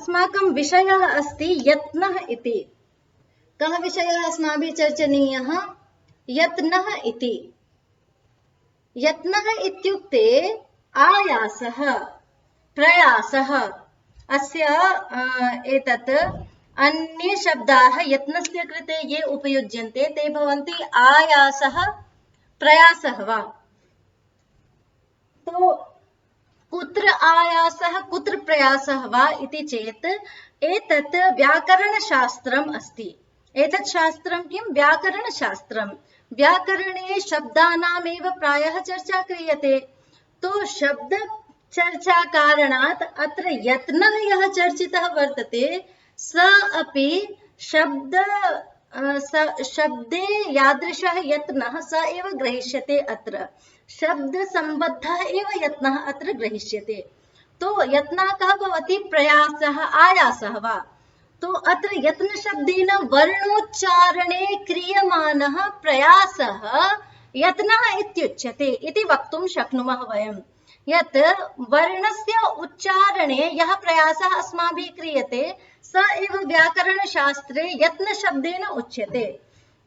अस्माकं विषयः अस्ति यत्नः इति। कः विषयः अस्माभिः चर्चनीयः? यत्नः इति। यत्नः इत्युक्ते आयासः, प्रयासः। अस्य एतत् अन्ये शब्दाः यत्नस्य कृते ये उपयुज्यन्ते ते भवन्ति आयासः, प्रयासः वा। तो कुत्र आयासः कुत्र प्रयासः वा इति चेत् एतत् व्याकरणशास्त्रम् अस्ति। एतत् शास्त्रं किं? व्याकरणशास्त्रं। व्याकरणे शब्दानामेव प्रायः चर्चा क्रियते। तो शब्द चर्चा कारणात् अत्र यत्नः यः चर्चितः वर्तते स अपि शब्दे यादृशः यत्नः स एव ग्रहीष्यते। अत्र शब्दसम्बद्धः एव यत्नः अत्र ग्रहीष्यते। तो यत्नः कः भवति? प्रयासः, आयासः वा। तो अत्र यत्नशब्देन वर्णोच्चारणे क्रियमाणः प्रयासः यत्नः इत्युच्यते इति वक्तुं शक्नुमः वयं। यत् वर्णस्य उच्चारणे यः प्रयासः अस्माभिः क्रियते स एव व्याकरणशास्त्रे यत्नशब्देन उच्यते।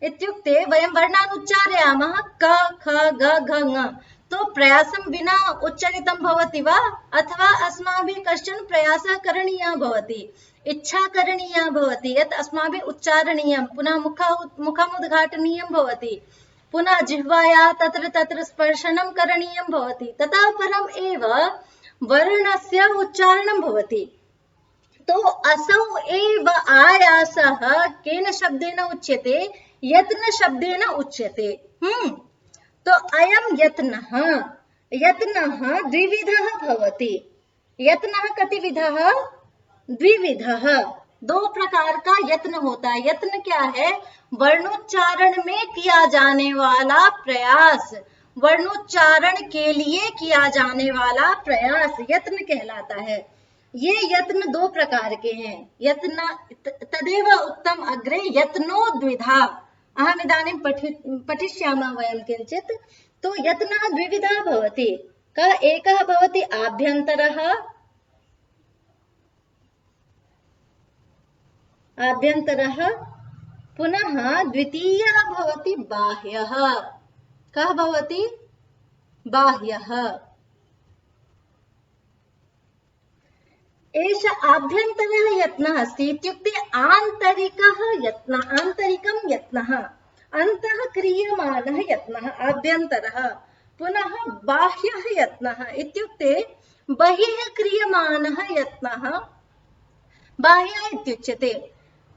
इत्युक्ते वयं वर्णान् उच्चारयामः क, ख, ग, घ, ङ। तो प्रयासं विना उच्चारितं भवति वा? अथवा अस्माभिः कश्चन प्रयासः करणीयः भवति, इच्छा करणीया भवति यत् अस्माभिः उच्चारणीयं, पुनः मुखमुद्घाटनीयं भवति, पुनः जिह्वाया तत्र तत्र स्पर्शनं करणीयं भवति, ततः परम् एव वर्णस्य उच्चारणं भवति। तो असौ एव आयासः केन शब्देन उच्यते? यत्न शब्देन उच्यते। तो अयं यत्नः द्विविधः भवति। यत्नः कतिविधः? द्विविधः। दो प्रकार का यत्न होता है। यत्न क्या है? वर्णोच्चारण में किया जाने वाला प्रयास, वर्णोच्चारण के लिए किया जाने वाला प्रयास यत्न कहलाता है। ये यत्न दो प्रकार के हैं। यत्न तदेव उक्तम अग्रे यत्नो द्विधा। अहम इदानीं पठिष्यामः वयं किञ्चित्। तो यत्नः द्विविधः भवति। एकः भवति आभ्यन्तरः, पुनः द्वितीयः भवति बाह्यः। कः भवति? बाह्यः। एष आभ्यन्तरः यत्नः अस्ति। इत्युक्ते आन्तरिकः यत्नः, आन्तरिकं यत्नः, अन्तः क्रियमाणः यत्नः आभ्यन्तरः। पुनः बाह्यः यत्नः इत्युक्ते बहिः क्रियमाणः यत्नः बाह्यः इत्युच्यते।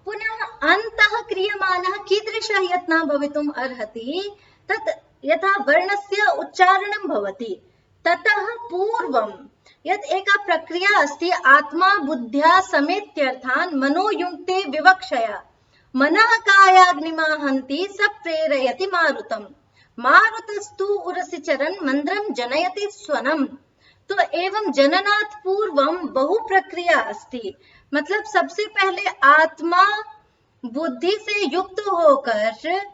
पुनः अन्तः क्रियमाणः कीदृशः यत्नः भवितुम् अर्हति? तत् यथा वर्णस्य उच्चारणं भवति ततः पूर्वं यत् एका प्रक्रिया अस्ति, आत्मा बुद्ध्या समेत्यर्थान् मनोयुक्ते विवक्षया मनः कायाग्निमाहन्ति स प्रेरयति मारुतम्, मारुतस्तु उरसि चरन् मन्द्रं जनयति स्वनम्। तो एवं जननात् पूर्वं बहु प्रक्रिया अस्ति। मतलब सबसे पहले आत्मा बुद्धि से युक्त होकर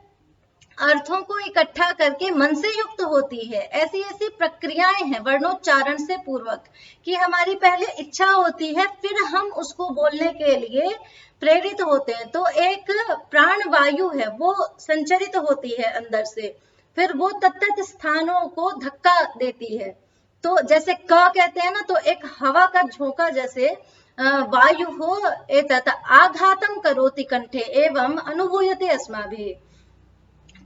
अर्थों को इकट्ठा करके मन से युक्त होती है। ऐसी ऐसी प्रक्रियाएं हैं वर्णोच्चारण से पूर्वक कि हमारी पहले इच्छा होती है, फिर हम उसको बोलने के लिए प्रेरित होते हैं। तो एक प्राण वायु है वो संचरित होती है अंदर से, फिर वो तत्त स्थानों को धक्का देती है। तो जैसे क कहते हैं ना, तो एक हवा का झोंका जैसे वायु हो एतत् आघातं करोति कंठे एवं अनुभूयते अस्माभिः।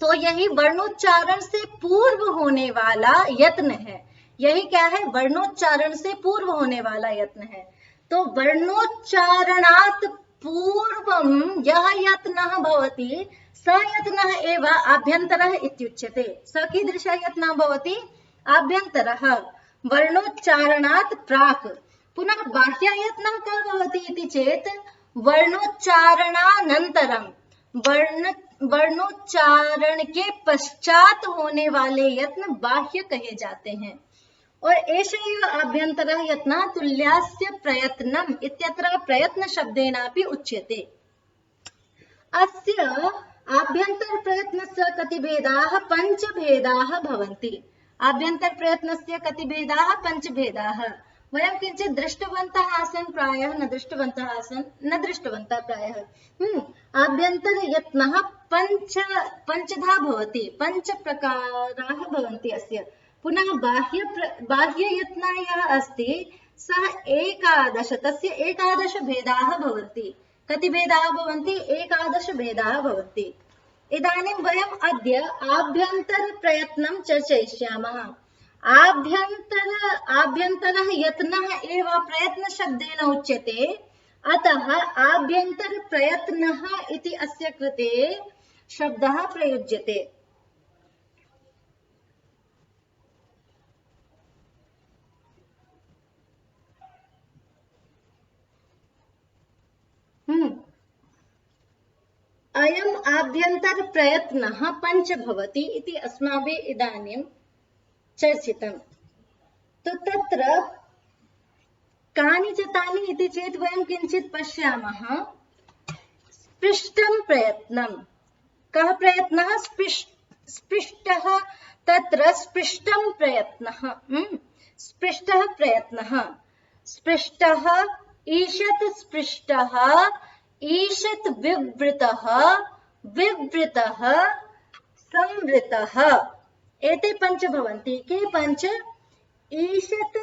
तो यही वर्णोच्चारण से पूर्व होने वाला यत्न है। यही क्या है? वर्णोच्चारण से पूर्व होने वाला यत्न है। तो वर्णोच्चारणात् पूर्वं यः यत्नः भवति स यत्नः एव आभ्यन्तरः इत्युच्यते। स कीदृशः यत्नः भवति? आभ्यन्तरः, वर्णोच्चारणात् प्राक्। पुनः बाह्ययत्नः कः भवति इति चेत् वर्णोच्चारणानन्तरं, वर्णोच्चारण के पश्चात होने वाले यत्न बाह्य कहे जाते हैं। और एष एव आभ्यन्तरः यत्नः तुल्यास्य प्रयत्नम् इत्यत्र प्रयत्न शब्देनापि उच्यते। अस्य आभ्यन्तर प्रयत्नस्य कति भेदाः? पञ्च भेदाः भवन्ति। आभ्यन्तर प्रयत्नस्य कति भेदाः? पञ्च भेदाः। वयं किञ्चित् दृष्टवन्तः आसन्, प्रायः न दृष्टवन्तः आसन्, न दृष्टवन्तः प्रायः। आभ्यन्तरयत्नः पञ्चधा भवति, पञ्चप्रकाराः भवन्ति अस्य। पुनः बाह्ययत्नः यः अस्ति सः 11, तस्य 11 भेदाः भवन्ति। कति भेदाः भवन्ति? 11 भेदाः भवन्ति। इदानीं वयम् अद्य आभ्यन्तरप्रयत्नं चर्चयिष्यामः। आभ्यन्तरः यत्नः एव प्रयत्नशब्देन उच्यते, अतः आभ्यन्तरप्रयत्नः इति अस्य कृते शब्दः प्रयुज्यते। अयम् आभ्यन्तरप्रयत्नः पञ्च भवति इति अस्माभिः इदानीं चर्चितम्। तो तत्र कानि च तानि इति चेत् वयं किञ्चित् पश्यामः। स्पृष्टं प्रयत्नं, कः प्रयत्नः? स्पृष्टः, तत्र स्पृष्टं प्रयत्नः, स्पृष्टः प्रयत्नः, स्पृष्टः, ईषत् स्पृष्टः, ईषत् विवृतः, विवृतः, संवृतः, एते पञ्च भवन्ति। के पञ्च? ईषत्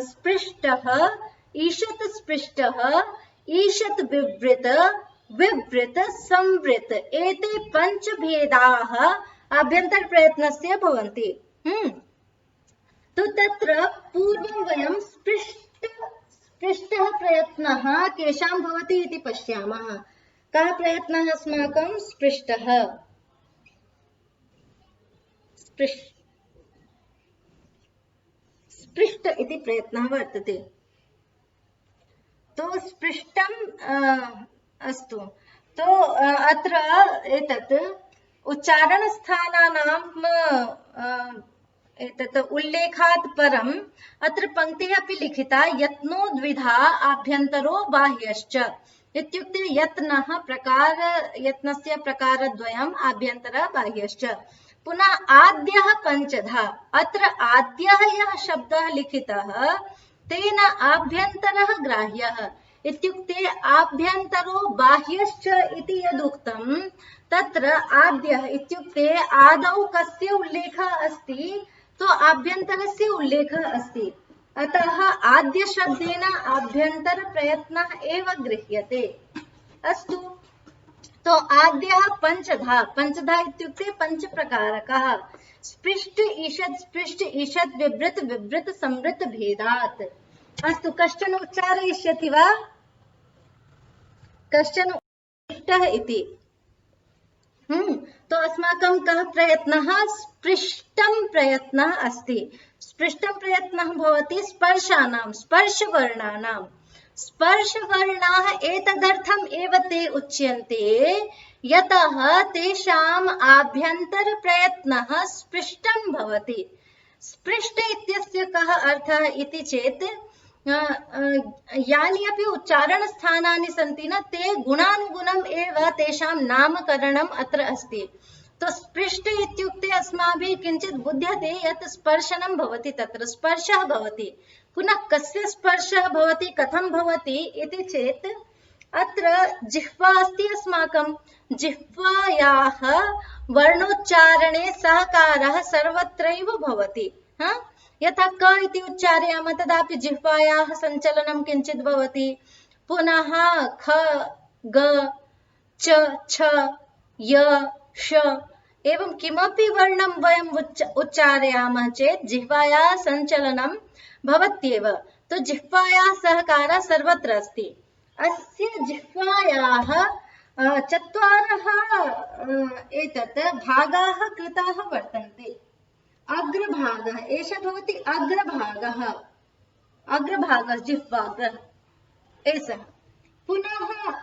स्पृष्टः, ईषत् स्पृष्टः, ईषत् विवृत, विवृत संवृत, एते पञ्च भेदाः आभ्यन्तर प्रयत्नस्य भवन्ति। तो तत्र पूर्वं वयं स्पृष्टः प्रयत्नः केषां भवति इति पश्यामः। कः प्रयत्नः अस्माकं? स्पृष्टः। स्पृष्ट इति प्रयत्नः वर्तते। तो स्पृष्टं अस्तु। तो अत्र एतत् उच्चारणस्थानानां एतत् उल्लेखात् परम् अत्र पङ्क्तिः अपि लिखिता, यत्नो द्विधा आभ्यन्तरो बाह्यश्च। इत्युक्ते यत्नः यत्नस्य प्रकारद्वयम्, आभ्यन्तरः बाह्यश्च। पुनः आद्यः पञ्चधा, अत्र आद्यः यः शब्दः लिखितः तेन आभ्यन्तरः ग्राह्यः। इत्युक्ते आभ्यन्तरो बाह्यश्च इति यदुक्तं, तत्र आद्यः इत्युक्ते आदौ कस्य उल्लेखः अस्ति? तो आभ्यन्तरस्य उल्लेखः अस्ति। अतः आद्यशब्देन आभ्यन्तरप्रयत्नः एव गृह्यते। अस्तु, तो आद्यः पञ्चधा, पञ्चधा इत्युक्ते पञ्चप्रकारकः। स्पृष्ट ईषत् विवृत, विवृत संवृत भेदात्। अस्तु, कश्चन उच्चारयिष्यति वा? कश्चन स्पृष्टः इति। तो अस्माकं कः प्रयत्नः? स्पृष्टं प्रयत्नः अस्ति। स्पृष्टं प्रयत्नः भवति स्पर्शानां, स्पर्शवर्णानां। स्पर्शवर्णाः एतदर्थम् एव ते उच्यन्ते यतः तेषाम् आभ्यन्तरप्रयत्नः स्पृष्टं भवति। स्पृष्ट इत्यस्य कः अर्थः इति चेत् यानि अपि उच्चारणस्थानानि सन्ति न, ते गुणानुगुणम् एव तेषां नामकरणम् अत्र अस्ति। तो स्पृष्ट इत्युक्ते अस्माभिः किञ्चित् बुध्यते यत् स्पर्शनं भवति, तत्र स्पर्शः भवति। पुनः कस्य स्पर्शः भवति, कथं भवति इति चेत् अत्र जिह्वा अस्ति अस्माकं, जिह्वायाः वर्णोच्चारणे सहकारः सर्वत्रैव भवति। यथा क इति उच्चारयामः तदापि जिह्वायाः सञ्चलनं किञ्चित् भवति। पुनः ख, ग, च, छ, य, श, एवं किमपि वर्णं वयं उच्चारयामः चेत् जिह्वायाः सञ्चलनं भवत्येव। तो जिह्वायाः सहकारः सर्वत्र अस्ति। अस्य जिह्वायाः चत्वारः एतत् भागाः कृताः वर्तन्ते। अग्रभागः, एषः भवति अग्रभागः, अग्रभागः जिह्वाग्रः एषः। पुनः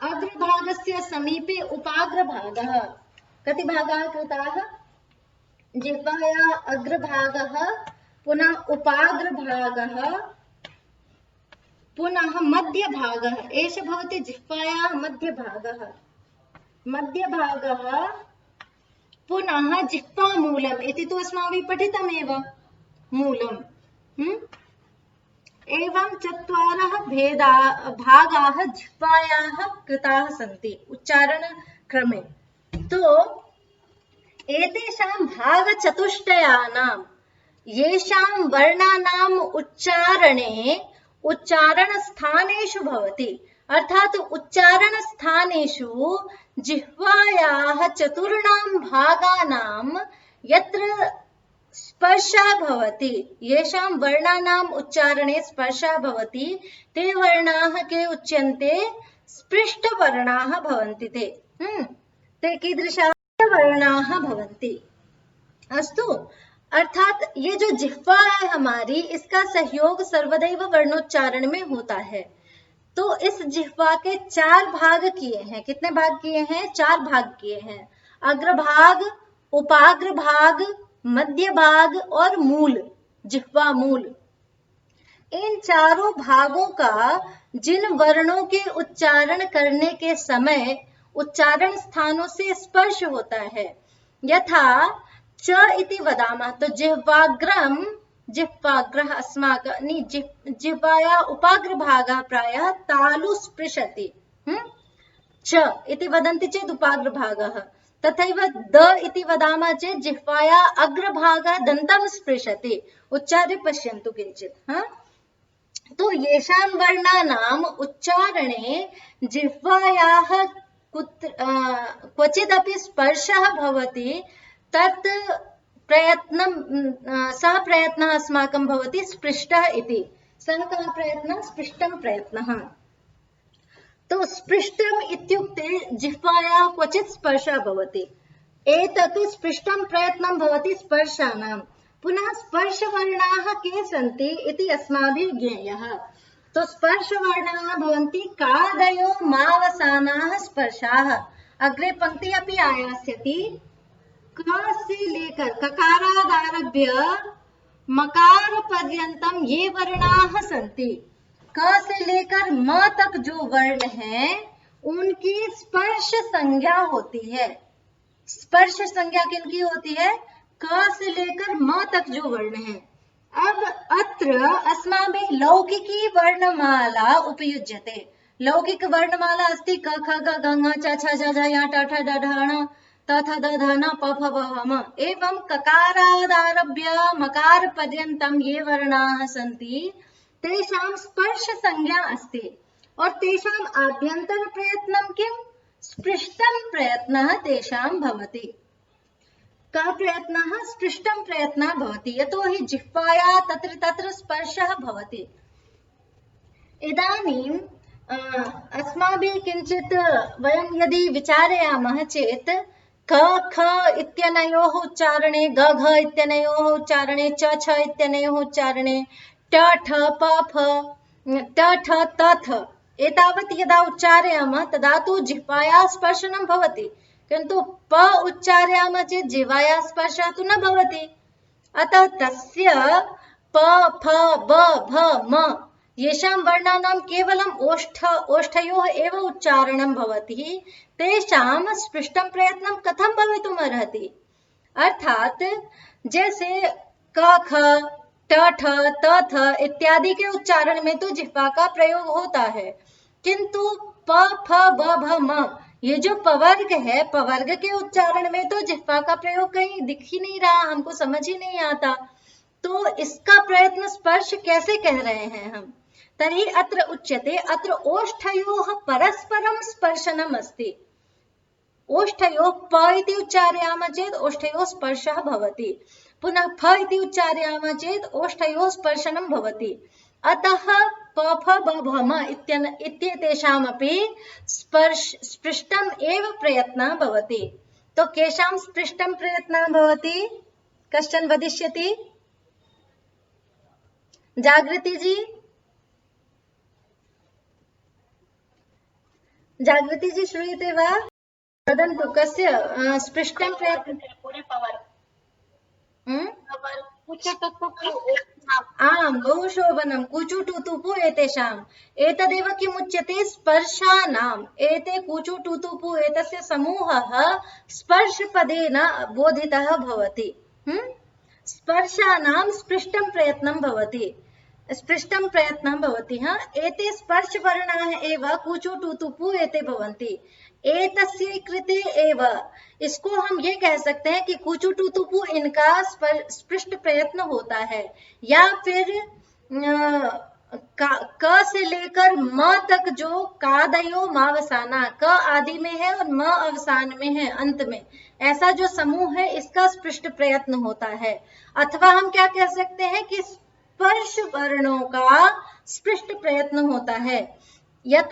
अग्रभागस्य समीपे उपाग्रभागः। कति भागाः कृताः? जिह्वायाः अग्रभागः, पुनः उपाग्रभागः, पुनः मध्यभागः, एषः भवति जिह्वायाः मध्यभागः, मध्यभागः, पुनः जिह्वामूलम् इति तु अस्माभिः पठितमेव, मूलम्। एवं चत्वारः भागाः जिह्वायाः कृताः सन्ति उच्चारण क्रमे। तो एतेषां भागचतुष्टयानां येषां वर्णानाम् उच्चारणे उच्चारणस्थानेषु भवति, अर्थात उच्चारणस्थानेषु जिह्वायाः चतुर्णां भागानां यत्र स्पर्शः भवति, येषां वर्णानाम् उच्चारणे स्पर्शः भवति, ते वर्णाः के उच्यन्ते स्पृष्टवर्णाः भवन्ति। ते कीदृशाः वर्णाः भवन्ति। अस्तु, अर्थात ये जो जिह्वा है हमारी, इसका सहयोग सर्वदैव वर्णोच्चारण में होता है। तो इस जिह्वा के 4 भाग किए हैं। कितने भाग किए हैं? 4 भाग किए हैं। अग्रभाग, उपाग्र भाग, मध्य भाग और मूल, जिह्वा मूल। इन चारों भागों का जिन वर्णों के उच्चारण करने के समय उच्चारण स्थानों से स्पर्श होता है, यथा च इति वदामः, तो जिह्वाग्रम, जिह्वाग्रः अस्माकं जिह्वाया उपाग्र भागः प्रायः तालु स्पृशति। च इति वदन्ति चेत् उपाग्र भागः, तथैव द इति वदामः चेत् जिह्वाया अग्रभागः दन्तं स्पृशति। उच्चार्य पश्यन्तु किञ्चित्। तो येषां वर्णानाम् उच्चारणे जिह्वायाः क्वचिदपि स्पर्शः भवति, तत् प्रयत्नं, सः प्रयत्नः अस्माकं भवति स्पृष्टः इति। सः कः प्रयत्नः? स्पृष्टं प्रयत्नः। तो स्पृष्टम् इत्युक्ते जिह्वायाः क्वचित् स्पर्शः भवति। एतत् स्पृष्टं प्रयत्नं भवति स्पर्शानां। पुनः स्पर्शवर्णाः के सन्ति इति अस्माभिः ज्ञेयः। तो स्पर्शवर्णाः भवन्ति कादयो मावसानाः स्पर्शाः। अग्रे पंक्ति अपि आयास्यति। क से लेकर ककारादारभ्य मकार पर्यंतम ये वर्णाः सन्ति। क से लेकर म तक जो वर्ण है उनकी स्पर्श संज्ञा होती है। स्पर्श संज्ञा किनकी होती है? क से लेकर म तक जो वर्ण है। अब अत्र अस्माभिः लौकिकी वर्णमाला उपयुज्यते। लौकिक वर्णमाला अस्ति क ख ग घ ङ च छ ज झ ञ ट ठ ड ढ ण त थ द ध न प फ ब ह म। एवं ककारादारभ्य मकार पर्यन्तं ये वर्णाः सन्ति तेषां स्पर्श संज्ञा अस्ति और तेषाम् आभ्यन्तर प्रयत्नं किं? स्पृष्टं प्रयत्नः तेषां भवति। का प्रयत्नः? स्पृष्टं प्रयत्नः भवति। यतोहि जिह्वाया तत्र तत्र स्पर्शः भवति। इदानीं अस्माभिः किञ्चित् वयं यदि विचारयामः चेत् क ख इत्यनयोः उच्चारणे, ग घ इत्यनयोः उच्चारणे, च छ इत्यनयोः उच्चारणे, ट ठ प फ, ट ठ त थ एतावत् यदा उच्चारयामः तदा तु जिह्वायाः स्पर्शनं भवति, किन्तु प उच्चारयामः चेत् जिह्वायाः स्पर्शः तु न भवति। अतः तस्य प फ ब भ म येषां वर्णानां केवलम् ओष्ठयोः एव उच्चारणं भवति, तेषां स्पृष्टं प्रयत्नं कथं भवितुम् अर्हति? अर्थात जैसे क ख ट ठ त थ इत्यादि के उच्चारण में तो जिह्वा का प्रयोग होता है, किंतु प फ ब भ म ये जो पवर्ग है, पवर्ग के उच्चारण में तो जिह्वा का प्रयोग कहीं दिख ही नहीं रहा, हमको समझ ही नहीं आता। तो इसका प्रयत्न स्पर्श कैसे कह रहे हैं हम? तर्हि अत्र उच्यते अत्र ओष्ठयोः परस्परं स्पर्शनम् अस्ति। ओष्ठयोः प इति उच्चारयामः चेत् ओष्ठयोः स्पर्शः भवति, पुनः फ इति उच्चारयामः चेत् ओष्ठयोः स्पर्शनं भवति। अतः प फ ब भ म इत्येतेषामपि स्पृष्टम् एव प्रयत्नः भवति। तो केषां स्पृष्टं प्रयत्नः भवति? कश्चन वदिष्यति? जागृति जी, जागृति जी श्रूयते वा? वदन्तु कस्य स्पृष्टं प्रयत्नं? आम्, बहु शोभनं। कुचु टुतुपु एतेषाम्। एतदेव किमुच्यते? स्पर्शानाम्। एते कुचु टुतुपु एतस्य समूहः स्पर्शपदेन बोधितः भवति। स्पर्शानां स्पृष्टं प्रयत्नं भवति। स्पृष्टं प्रयत्नः भवति। हाँ, एते स्पर्शवर्णाः एव कुचु टुतुपु एते भवन्ति। एतस्य कृते एव, इसको हम ये कह सकते हैं कि कुचु टुतुपु इनका स्पृष्ट प्रयत्न होता है। या फिर क से लेकर म तक जो कादयो मावसाना, क आदि में है और म अवसान में है, अंत में, ऐसा जो समूह है इसका स्पृष्ट प्रयत्न होता है। अथवा हम क्या कह सकते हैं कि स्पर्श वर्णों का स्पृष्ट प्रयत्न होता है। यत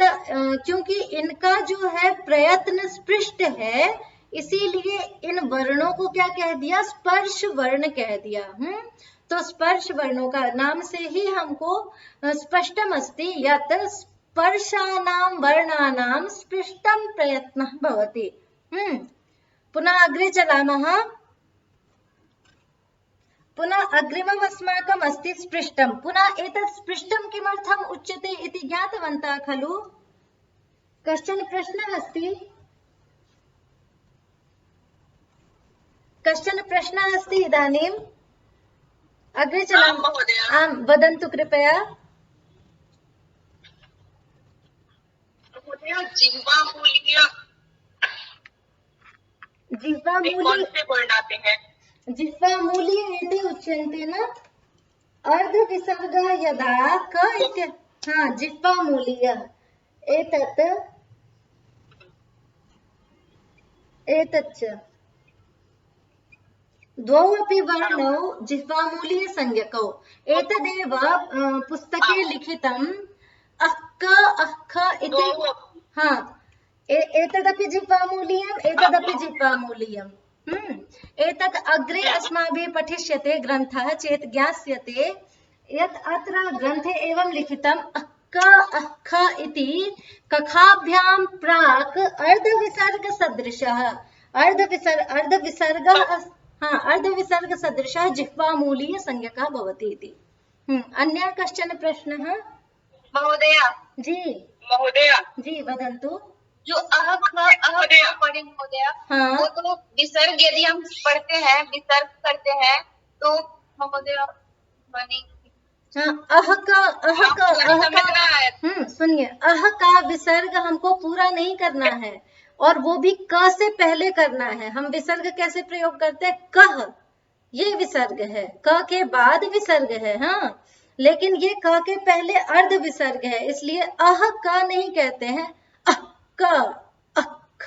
क्योंकि इनका जो है प्रयत्न स्पृष्ट है, इसीलिए इन वर्णों को क्या कह दिया, स्पर्श वर्ण कह दिया। तो स्पर्श वर्णों का नाम से ही हमको स्पष्टम अस्ति यत स्पर्शानां वर्णानां स्पृष्टं प्रयत्नः भवति। पुनः अग्रे चलामः। पुनः अग्रिमम् अस्माकम् अस्ति स्पृष्टं। पुनः एतत् स्पृष्टं किमर्थम् उच्यते इति ज्ञातवन्तः खलु? कश्चन प्रश्नः अस्ति? कश्चन प्रश्नः अस्ति इदानीम्? अग्रे चलामः। आम्, वदन्तु कृपया। जिह्वामूली एते उच्यन्ते न? अर्धविसर्गः यदा क इत्य, हाँ, जिह्वामूलीयः एतत् एतच्च द्वौ अपि वर्णौ जिह्वामूलीयसंज्ञकौ। एतदेव पुस्तके लिखितम् अक्क अक्ख इति। हाँ, एतदपि जिह्वामूलीयम्, एतदपि जिह्वामूलीयम्। एतत् अग्रे अस्माभिः पठिष्यते ग्रन्थः चेत् ज्ञास्यते यत् अत्र ग्रन्थे एवं लिखितम् अक्क अक्ख इति कखाभ्यां प्राक् अर्धविसर्गसदृशः, अर्धविसर्गसदृशः जिह्वामूलीयसंज्ञकः भवति इति। अन्यः कश्चन प्रश्नः? महोदय जी वदन्तु। जो पढ़े महोदय, हाँ, वो तो विसर्ग यदि हम पढ़ते हैं, विसर्ग करते हैं तो महोदय माने, हाँ, सुनिए, अह का विसर्ग हमको पूरा नहीं करना है और वो भी क से पहले करना है। हम विसर्ग कैसे प्रयोग करते हैं? कह, ये विसर्ग है, क के बाद विसर्ग है। हाँ, लेकिन ये क के पहले अर्ध विसर्ग है, इसलिए अह का नहीं कहते हैं, अह क अख,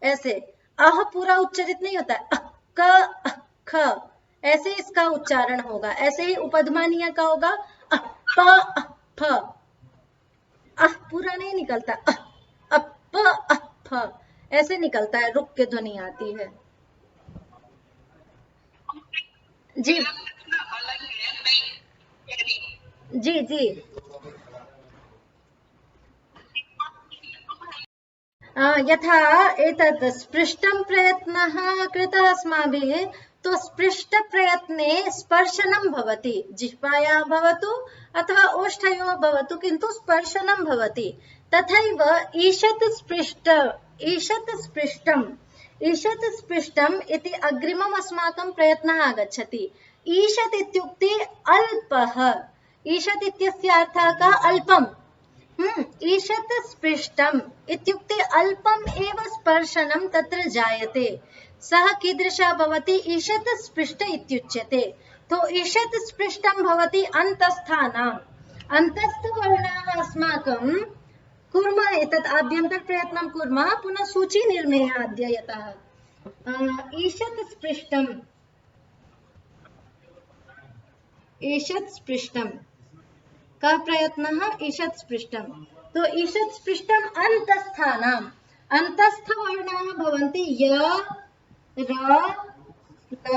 ऐसे अह पूरा उच्चारित नहीं होता है, अह क अख, ऐसे इसका उच्चारण होगा। ऐसे ही उपध्मानीय का होगा, अह प अह फ, अह पूरा नहीं निकलता, अह अप अह फ, ऐसे निकलता है, रुक के ध्वनि आती है। जी जी जी, यथा एतत् स्पृष्टं प्रयत्नः कृतः अस्माभिः, तो स्पृष्ट प्रयत्ने स्पर्शनं भवति, जिह्वायाः भवतु अथवा ओष्ठयोः भवतु, किन्तु स्पर्शनं भवति। तथैव ईषत् स्पृष्टम् इति अग्रिमम् अस्माकं प्रयत्नः आगच्छति। ईषत् इत्युक्ते अल्पः, ईषत् इत्यस्य अर्थः कः? अल्पम्। ईषत् स्पृष्टम् इत्युक्ते अल्पम् एव स्पर्शनं तत्र जायते, सः कीदृशः भवति? ईषत् स्पृष्ट इत्युच्यते। तो ईषत् स्पृष्टं भवति अन्तस्थानाम्, अन्तस्थवर्णाः अस्माकं कुर्मः, एतत् आभ्यन्तर प्रयत्नं कुर्मः, पुनः सूची निर्मेय अद्य यतः। ईषत् स्पृष्टं कः प्रयत्नः? ईषत् स्पृष्टं। तो ईषत् स्पृष्टम् अन्तस्थानाम्, अन्तस्थवर्णाः भवन्ति य र ल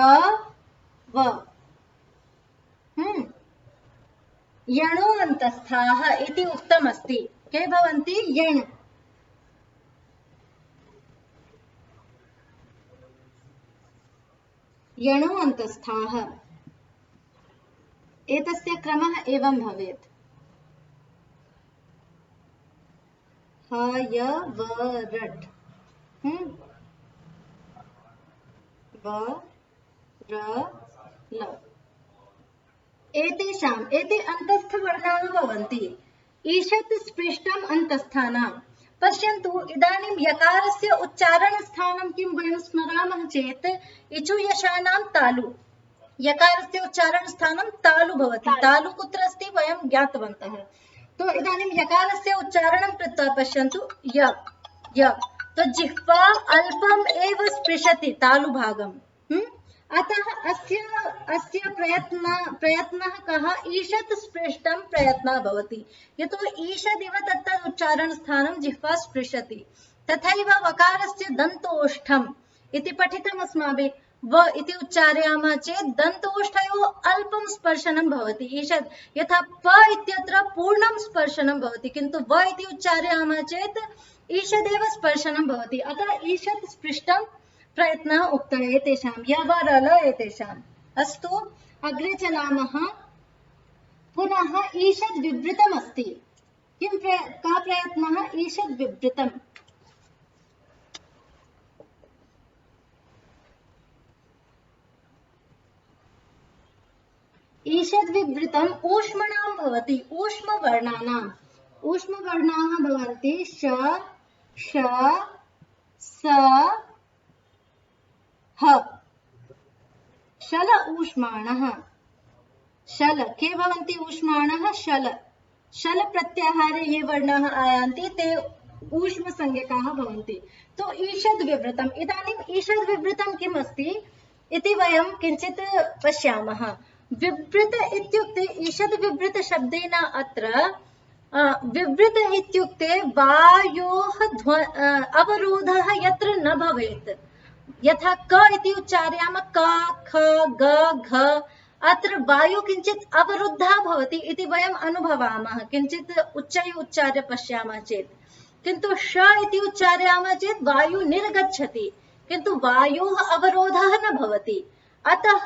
व। यणो अन्तस्थाः इति उक्तमस्ति। के भवन्ति? यण्। यणो अन्तस्थाः, एतस्य क्रमः एवं भवेत्, ह य व रट्, व र ल। एतेषाम् एते अन्तस्थवर्णाः भवन्ति। ईषत् स्पृष्टम् अन्तस्थानां। पश्यन्तु इदानीं यकारस्य उच्चारणस्थानं किं वयं स्मरामः चेत् इचुयशानां तालु। यकारस्य उच्चारणस्थानं तालु भवति। तालु कुत्र अस्ति वयं ज्ञातवन्तः। तो इदानीं यकारस्य उच्चारणं कृत्वा पश्यन्तु य य। तो जिह्वा अल्पम् एव स्पृशति तालुभागं। अतः अस्य प्रयत्नः कः? ईषत् स्पृष्टं प्रयत्नः भवति। यतो ईषदिव तत्तद् उच्चारणस्थानं जिह्वा स्पृशति। तथैव वकारस्य दन्तोष्ठम् इति पठितम् अस्माभिः। व इति उच्चारयामः चेत् दन्तोष्ठयोः अल्पं स्पर्शनं भवति। ईषद् यथा प इत्यत्र पूर्णं स्पर्शनं भवति, किन्तु व इति उच्चारयामः चेत् ईषदेव स्पर्शनं भवति। अतः ईषत् स्पृष्टं प्रयत्नः उक्तः एतेषां यवरल एतेषाम्। अस्तु अग्रे चलामः। पुनः ईषद् विवृतम् अस्ति। कः प्रयत्नः? ईषद् विवृतम्। ईषद् विवृतम् ऊष्मणां भवति। ऊष्मवर्णानाम्। ऊष्मवर्णाः भवन्ति श श स ह। शल ऊष्माणः। शल के भवन्ति ऊष्माणः? शल। शल प्रत्याहारे ये वर्णाः आयान्ति ते ऊष्म संज्ञकाः भवन्ति। तो ईषद् विवृतम्। इदानीम् ईषद् विवृतं किम् अस्ति इति वयं किञ्चित् पश्यामः। विवृत इत्युक्ते ईषद् विवृत शब्देन अत्र विवृत इत्युक्ते वायोः अवरोधः यत्र न भवेत्। यथा क इति उच्चारयामः क ख ग घ, अत्र वायु किञ्चित् अवरुद्धा भवति इति वयम् अनुभवामः किञ्चित् उच्चैः उच्चार्य पश्यामः चेत्। किन्तु श इति उच्चारयामः चेत् वायु निर्गच्छति, किन्तु वायोः अवरोधः न भवति। अतः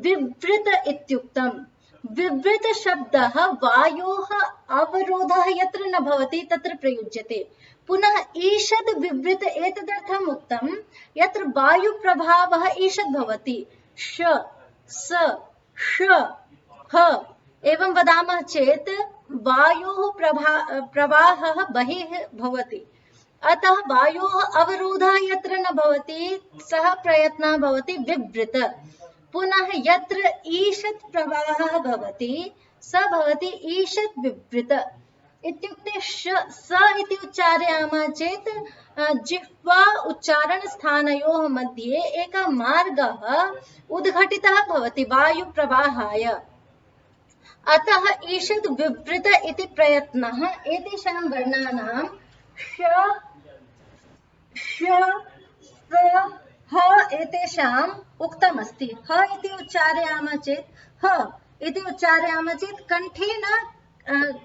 विवृत इत्युक्तम्। विवृत शब्दः वायोः अवरोधः यत्र न भवति तत्र प्रयुज्यते। पुनः ईषद् विवृत एतदर्थम् उक्तं यत्र वायुप्रभावः ईषद् भवति। श स ष ह एवं वदामः चेत् वायोः प्रवाहः बहिः भवति। अतः वायोः अवरोधः यत्र न भवति सः प्रयत्नः भवति विवृत। पुनः यत्र ईषत् प्रवाहः भवति स भवति ईषत् विवृत। इत्युक्ते स इति उच्चारयामः चेत् जिह्वा उच्चारणस्थानयोः मध्ये एकः मार्गः उद्घटितः भवति वायुप्रवाहाय। अतः ईषद् विवृत इति प्रयत्नः एतेषां वर्णानां श श स ह एतेषाम् उक्तमस्ति। ह इति उच्चारयामः चेत् कण्ठेन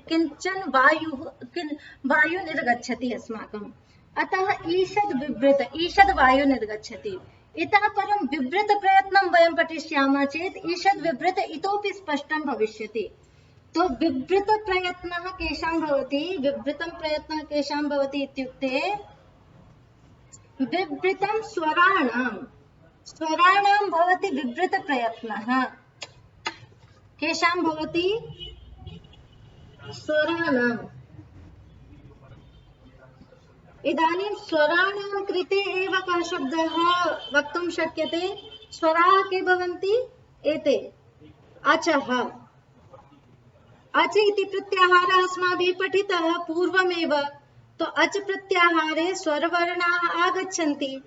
किञ्चन वायु निर्गच्छति अस्माकम्। अतः ईषद् विवृत, ईषद् वायु निर्गच्छति। इतः परं विवृत प्रयत्नं वयं पठिष्यामः चेत् ईषद् विवृत इतोपि स्पष्टं भविष्यति। तो विवृत प्रयत्नः केषां भवति? विवृतं प्रयत्नः केषां भवति इत्युक्ते विवृतं स्वराणां भवति विवृत प्रयत्नः। केषां भवति? स्वराणाम्। इदानीं स्वराणां कृते एव कः शब्दः वक्तुं शक्यते? स्वराः के भवन्ति? एते अचः। अच इति प्रत्याहारः अस्माभिः पठितः पूर्वमेव। तो अच प्रत्याहारे स्वरवर्णाः आगच्छन्ति।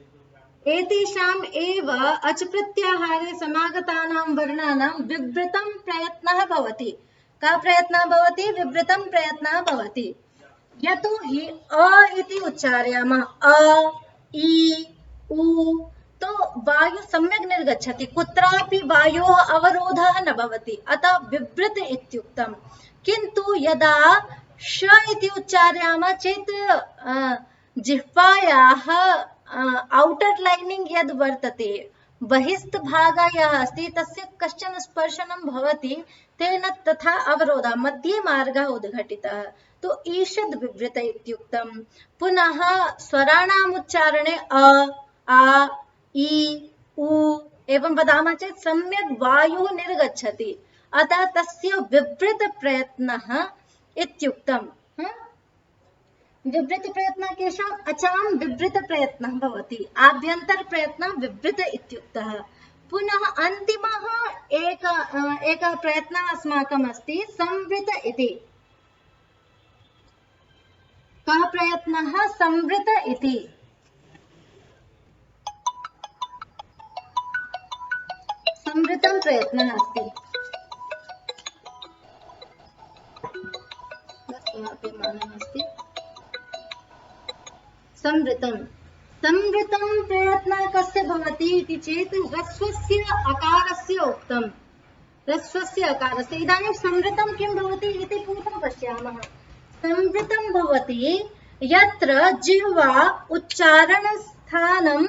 एतेषाम् एव अच प्रत्याहारे समागतानां वर्णानां विवृतं प्रयत्नः भवति। कः प्रयत्नः भवति? विवृतं प्रयत्नः भवति। यतो हि अ इति उच्चारयामः अ इ उ, तो वायु सम्यक् निर्गच्छति, कुत्रापि वायोः अवरोधः न भवति। अतः विवृत इत्युक्तम्। किन्तु यदा श इति उच्चारयामः चेत् जिह्वायाः औटर् लैनिङ्ग् यद् वर्तते, बहिस्थभागः यः अस्ति तस्य कश्चन स्पर्शनं भवति, तेन तथा अवरोधः मध्ये मार्गः उद्घटितः। तो ईषद् विवृत इत्युक्तम्। पुनः स्वराणाम् उच्चारणे अ आ इ उ एवं वदामः चेत् सम्यक् वायुः निर्गच्छति। अतः तस्य विवृतप्रयत्नः इत्युक्तम्। विवृतप्रयत्नः केषाम्? अचां विवृतप्रयत्नः भवति, आभ्यन्तरप्रयत्नः विवृत इत्युक्तः। पुनः अन्तिमः एकः प्रयत्नः अस्माकम् अस्ति संवृत इति। कः प्रयत्नः? संवृत इति। संवृतं प्रयत्नः अस्ति। संवृतं प्रयत्नः कस्य भवति इति चेत् ह्रस्वस्य अकारस्य उक्तम्। ह्रस्वस्य अकारस्य। इदानीं संवृतं किं भवति इति पूर्वं पश्यामः। संवृतं भवति यत्र जिह्वा उच्चारणस्थानं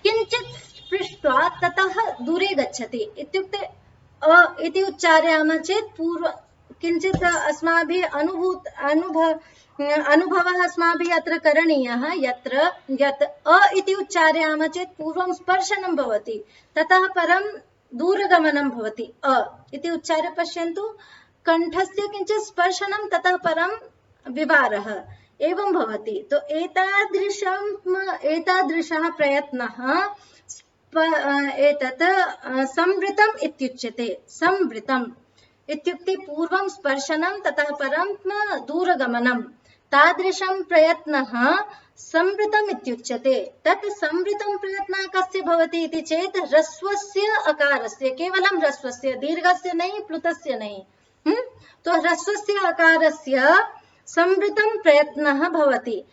किञ्चित् स्पृष्ट्वा ततः दूरे गच्छति। इत्युक्ते अ इति उच्चारयामः चेत् पूर्व किञ्चित् अस्माभिः अनुभवः अस्माभिः अत्र करणीयः। यत्र यत् अ इति उच्चारयामः चेत् पूर्वं स्पर्शनं भवति, ततः परं दूरगमनं भवति। अ इति उच्चार्य पश्यन्तु, कण्ठस्य किञ्चित् स्पर्शनं, ततः परं विवारः, एवं भवति। तो एतादृशः प्रयत्नः एतत् संवृतम् इत्युच्यते। संवृतम् इत्युक्ते पूर्वं स्पर्शनं, ततः परं दूरगमनं, तादृशं प्रयत्नः संवृतम् इत्युच्यते। तत् संवृतं प्रयत्नः कस्य भवति इति चेत् ह्रस्वस्य अकारस्य, केवलं ह्रस्वस्य, दीर्घस्य नहीं, प्लुतस्य नहीं। तो ह्रस्वस्य अकारस्य संवृतं प्रयत्नः भवति।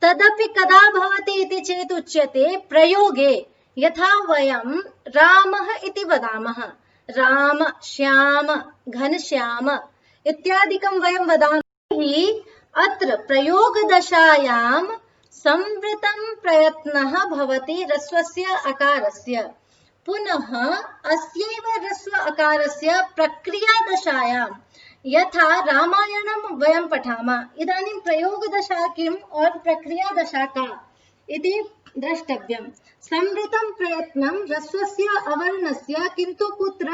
तदपि कदा भवति इति चेत् उच्यते प्रयोगे। यथा वयं रामः इति वदामः, राम, श्याम, घनश्याम इत्यादिकं वयं वदामः। अत्र प्रयोगदशायां संवृतं प्रयत्नः भवति ह्रस्वस्य अकारस्य। पुनः अस्यैव ह्रस्व अकारस्य प्रक्रियादशायां, यथा रामायणं वयं पठामः, इदानीं प्रयोगदशा किम् और प्रक्रियादशा का इति द्रष्टव्यं। संवृतं प्रयत्नं ह्रस्वस्य अवर्णस्य, किन्तु कुत्र?